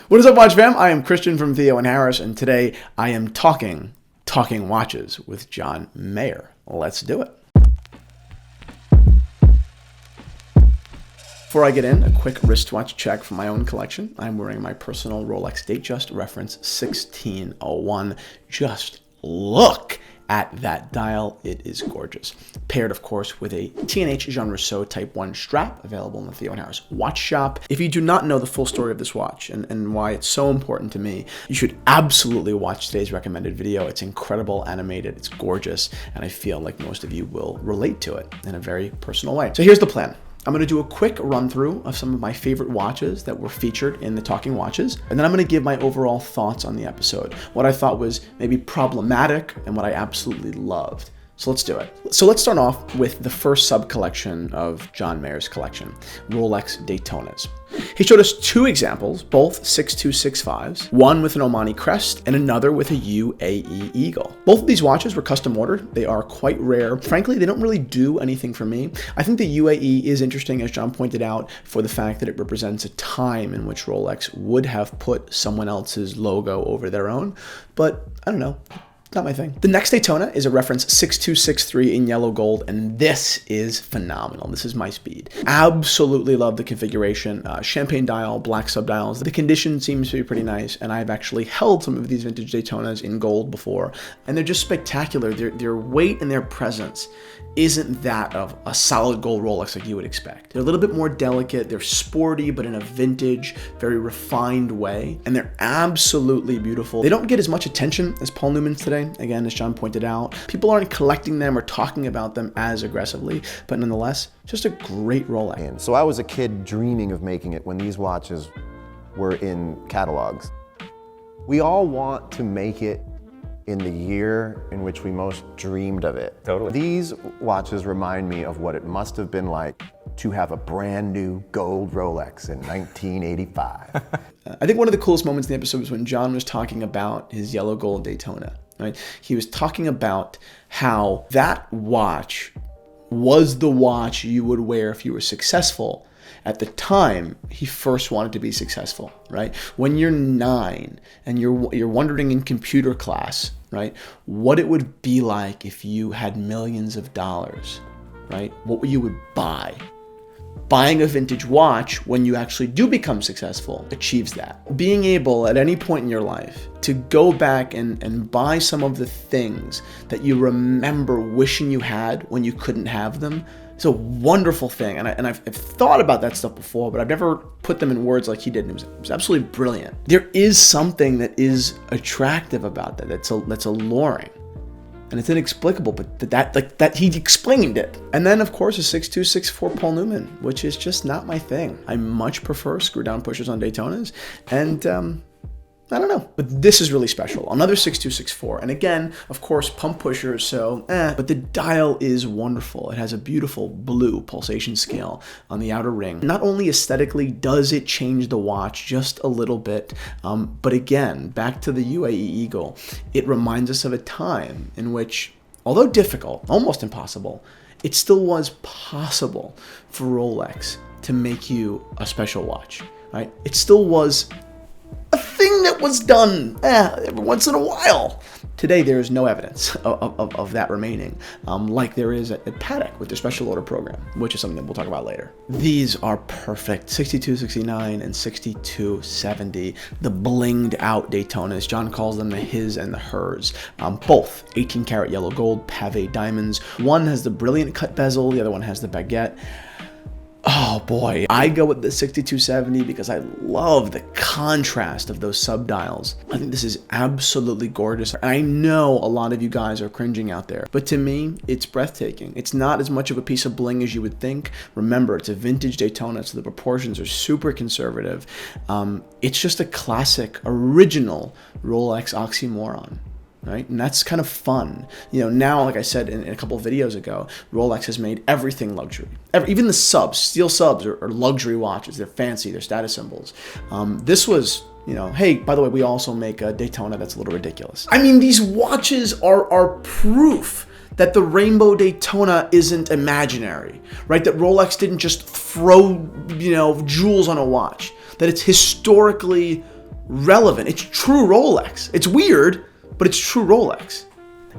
What is up, Watch Fam? I am Christian from Theo and Harris, and today I am talking watches with John Mayer. Let's do it. Before I get in, a quick wristwatch check for my own collection. I'm wearing my personal Rolex Datejust reference 1601. Just look at that dial. It is gorgeous. Paired, of course, with a T&H Jean Rousseau Type 1 strap available in the Theo and Harris watch shop. If you do not know the full story of this watch and why it's so important to me, you should absolutely watch today's recommended video. It's incredible, animated, it's gorgeous, and I feel like most of you will relate to it in a very personal way. So here's the plan. I'm going to do a quick run through of some of my favorite watches that were featured in the Talking Watches, and then I'm going to give my overall thoughts on the episode, what I thought was maybe problematic and what I absolutely loved. So let's do it. So let's start off with the first sub-collection of John Mayer's collection, Rolex Daytonas. He showed us two examples, both 6265s, one with an Omani crest and another with a UAE eagle. Both of these watches were custom ordered. They are quite rare. Frankly, they don't really do anything for me. I think the UAE is interesting, as John pointed out, for the fact that it represents a time in which Rolex would have put someone else's logo over their own, but I don't know. Not my thing. The next Daytona is a reference 6263 in yellow gold, and this is phenomenal. This is my speed. Absolutely love the configuration. Champagne dial, black subdials. The condition seems to be pretty nice, and I've actually held some of these vintage Daytonas in gold before, and they're just spectacular. Their weight and their presence isn't that of a solid gold Rolex like you would expect. They're a little bit more delicate, they're sporty, but in a vintage, very refined way, and they're absolutely beautiful. They don't get as much attention as Paul Newmans today, again, as John pointed out. People aren't collecting them or talking about them as aggressively, but nonetheless, just a great Rolex. So I was a kid dreaming of making it when these watches were in catalogs. We all want to make it in the year in which we most dreamed of it. Totally. These watches remind me of what it must have been like to have a brand new gold Rolex in 1985. I think one of the coolest moments in the episode was when John was talking about his yellow gold Daytona, right? He was talking about how that watch was the watch you would wear if you were successful at the time he first wanted to be successful, right? When you're 9 and you're wondering in computer class, right, what it would be like if you had millions of dollars, right? What you would buy. Buying a vintage watch when you actually do become successful achieves that. Being able at any point in your life to go back and buy some of the things that you remember wishing you had when you couldn't have them, it's a wonderful thing, and I've thought about that stuff before, but I've never put them in words like he did, and it was absolutely brilliant. There is something that is attractive about that, that's alluring, and it's inexplicable, but that he explained it. And then, of course, a 6264 Paul Newman, which is just not my thing. I much prefer screw-down pushers on Daytonas, and I don't know, but this is really special. Another 6264, and again, of course, pump pushers, so but the dial is wonderful. It has a beautiful blue pulsation scale on the outer ring. Not only aesthetically does it change the watch just a little bit, but again, back to the UAE Eagle, it reminds us of a time in which, although difficult, almost impossible, it still was possible for Rolex to make you a special watch, right? It still was a thing that was done every once in a while. Today, there is no evidence of that remaining, like there is at Patek with their special order program, which is something that we'll talk about later. These are perfect, 6269 and 6270, the blinged out Daytonas. John calls them the his and the hers. Both 18 karat yellow gold pave diamonds. One has the brilliant cut bezel, the other one has the baguette. Oh boy, I go with the 6270 because I love the contrast of those subdials. I think this is absolutely gorgeous. I know a lot of you guys are cringing out there, but to me, it's breathtaking. It's not as much of a piece of bling as you would think. Remember, it's a vintage Daytona, so the proportions are super conservative. It's just a classic, original Rolex oxymoron. Right? And that's kind of fun. You know, now, like I said in a couple of videos ago, Rolex has made everything luxury. Even the subs, steel subs are luxury watches. They're fancy, they're status symbols. This was, you know, hey, by the way, we also make a Daytona that's a little ridiculous. I mean, these watches are proof that the Rainbow Daytona isn't imaginary, right? That Rolex didn't just throw, you know, jewels on a watch. That it's historically relevant. It's true Rolex. It's weird, but it's true Rolex.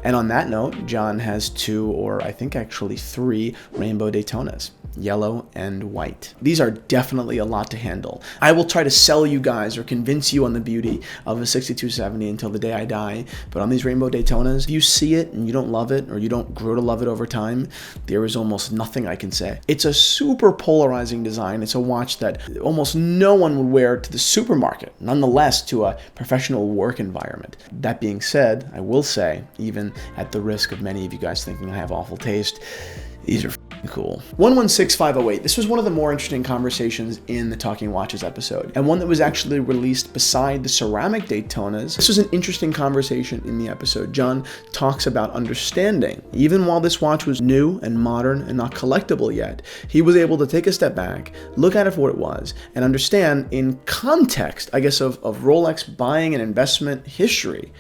And on that note, John has 2, or I think actually 3 Rainbow Daytonas, yellow and white. These are definitely a lot to handle. I will try to sell you guys or convince you on the beauty of a 6270 until the day I die. But on these Rainbow Daytonas, if you see it and you don't love it, or you don't grow to love it over time, there is almost nothing I can say. It's a super polarizing design. It's a watch that almost no one would wear to the supermarket, nonetheless to a professional work environment. That being said, I will say, even at the risk of many of you guys thinking I have awful taste, these are cool. 116508. This was one of the more interesting conversations in the Talking Watches episode, and one that was actually released beside the ceramic Daytonas. This was an interesting conversation in the episode. John talks about understanding, even while this watch was new and modern and not collectible yet, he was able to take a step back, look at it for what it was, and understand in context, I guess, of Rolex buying and investment history,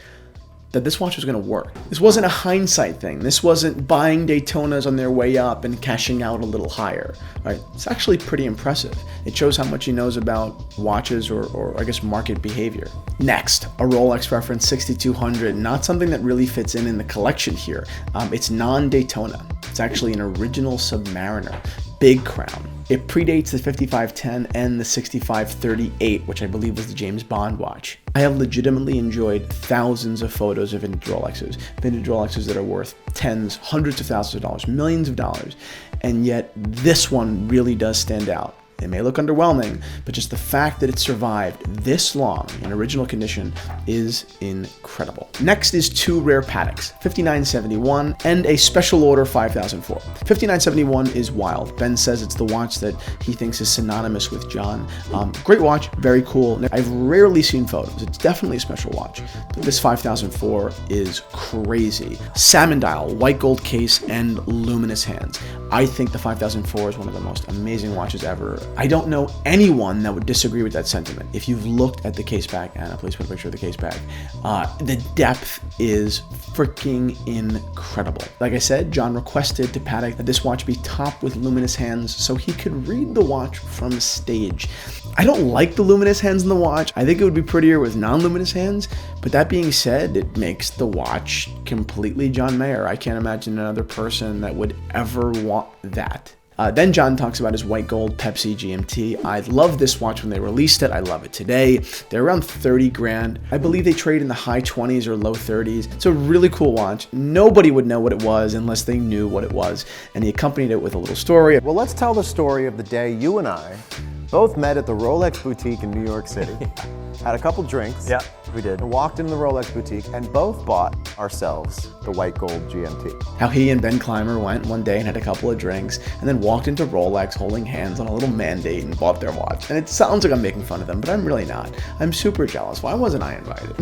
that this watch was going to work. This wasn't a hindsight thing. This wasn't buying Daytonas on their way up and cashing out a little higher. Right? It's actually pretty impressive. It shows how much he knows about watches or I guess market behavior. Next, a Rolex reference 6200, not something that really fits in the collection here. It's non-Daytona. It's actually an original Submariner, big crown. It predates the 5510 and the 6538, which I believe was the James Bond watch. I have legitimately enjoyed thousands of photos of vintage Rolexes that are worth tens, hundreds of thousands of dollars, millions of dollars, and yet this one really does stand out. It may look underwhelming, but just the fact that it survived this long in original condition is incredible. Next is 2 rare Pateks, 5971 and a special order 5004. 5971 is wild. Ben says it's the watch that he thinks is synonymous with John. Great watch, very cool. I've rarely seen photos. It's definitely a special watch. But this 5004 is crazy. Salmon dial, white gold case, and luminous hands. I think the 5004 is one of the most amazing watches ever. I don't know anyone that would disagree with that sentiment. If you've looked at the case back, Anna, please put a picture of the case back. The depth is freaking incredible. Like I said, John requested to Patek that this watch be topped with luminous hands so he could read the watch from stage. I don't like the luminous hands in the watch. I think it would be prettier with non-luminous hands, but that being said, it makes the watch completely John Mayer. I can't imagine another person that would ever want that. Then John talks about his white gold Pepsi GMT. I love this watch when they released it. I love it today. They're around 30 grand. I believe they trade in the high 20s or low 30s. It's a really cool watch. Nobody would know what it was unless they knew what it was. And he accompanied it with a little story. Well, let's tell the story of the day you and I both met at the Rolex boutique in New York City, had a couple drinks. Yeah, we did. And walked into the Rolex boutique and both bought ourselves the white gold GMT. How he and Ben Clymer went one day and had a couple of drinks and then walked into Rolex holding hands on a little mandate and bought their watch. And it sounds like I'm making fun of them, but I'm really not. I'm super jealous. Why wasn't I invited?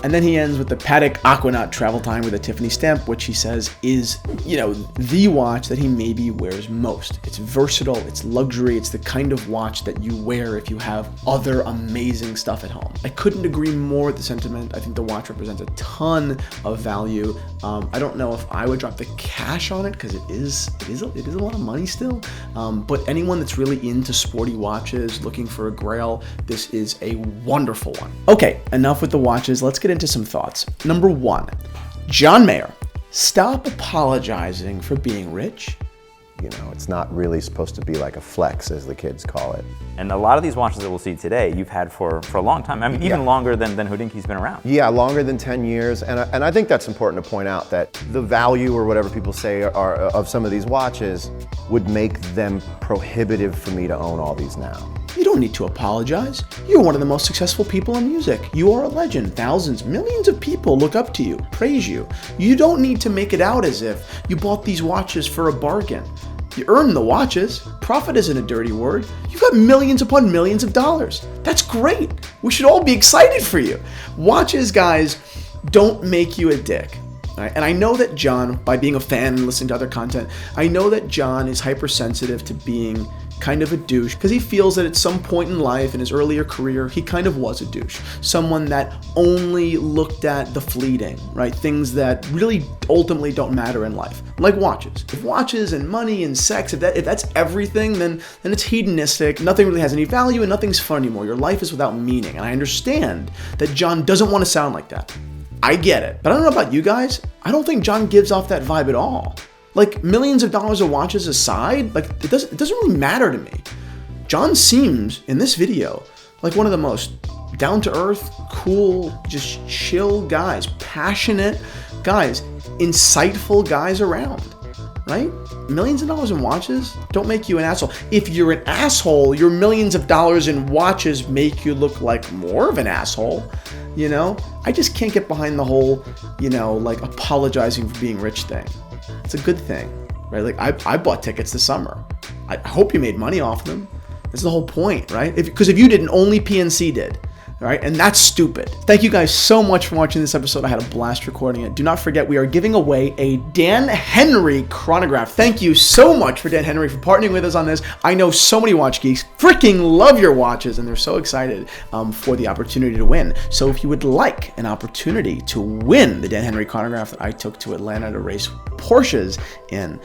And then he ends with the Patek Aquanaut travel time with a Tiffany stamp, which he says is, the watch that he maybe wears most. It's versatile, it's luxury, it's the kind of watch that you wear if you have other amazing stuff at home. I couldn't agree more with the sentiment. I think the watch represents a ton of value. I don't know if I would drop the cash on it because it is a lot of money still. But anyone that's really into sporty watches, looking for a grail, this is a wonderful one. Okay, enough with the watches. Let's get into some thoughts. Number 1, John Mayer. Stop apologizing for being rich. It's not really supposed to be like a flex, as the kids call it. And a lot of these watches that we'll see today, you've had for a long time. I mean, even longer than HODINKEE's been around. Yeah, longer than 10 years. And I think that's important to point out, that the value, or whatever people say, of some of these watches would make them prohibitive for me to own all these now. You don't need to apologize. You're one of the most successful people in music. You are a legend. Thousands, millions of people look up to you, praise you. You don't need to make it out as if you bought these watches for a bargain. You earned the watches. Profit isn't a dirty word. You've got millions upon millions of dollars. That's great. We should all be excited for you. Watches, guys, don't make you a dick. Right? And I know that John, by being a fan and listening to other content, I know that John is hypersensitive to being kind of a douche because he feels that at some point in life, in his earlier career, he kind of was a douche. Someone that only looked at the fleeting, right? Things that really ultimately don't matter in life, like watches. If watches and money and sex, if that's everything, then it's hedonistic. Nothing really has any value and nothing's fun anymore. Your life is without meaning. And I understand that John doesn't want to sound like that. I get it. But I don't know about you guys. I don't think John gives off that vibe at all. Like, millions of dollars of watches aside, like it doesn't really matter to me. John seems, in this video, like one of the most down-to-earth, cool, just chill guys, passionate guys, insightful guys around, right? Millions of dollars in watches don't make you an asshole. If you're an asshole, your millions of dollars in watches make you look like more of an asshole, you know? I just can't get behind the whole, you know, like apologizing for being rich thing. It's a good thing, right? Like I bought tickets this summer. I hope you made money off them. That's the whole point, right? Because if you didn't, only PNC did. All right, and that's stupid. Thank you guys so much for watching this episode. I had a blast recording it. Do not forget, we are giving away a Dan Henry chronograph. Thank you so much for Dan Henry for partnering with us on this. I know so many watch geeks freaking love your watches, and they're so excited for the opportunity to win. So if you would like an opportunity to win the Dan Henry chronograph that I took to Atlanta to race Porsches in,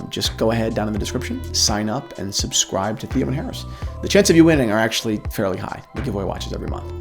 just go ahead down in the description, sign up, and subscribe to Theo and Harris. The chance of you winning are actually fairly high. We give away watches every month.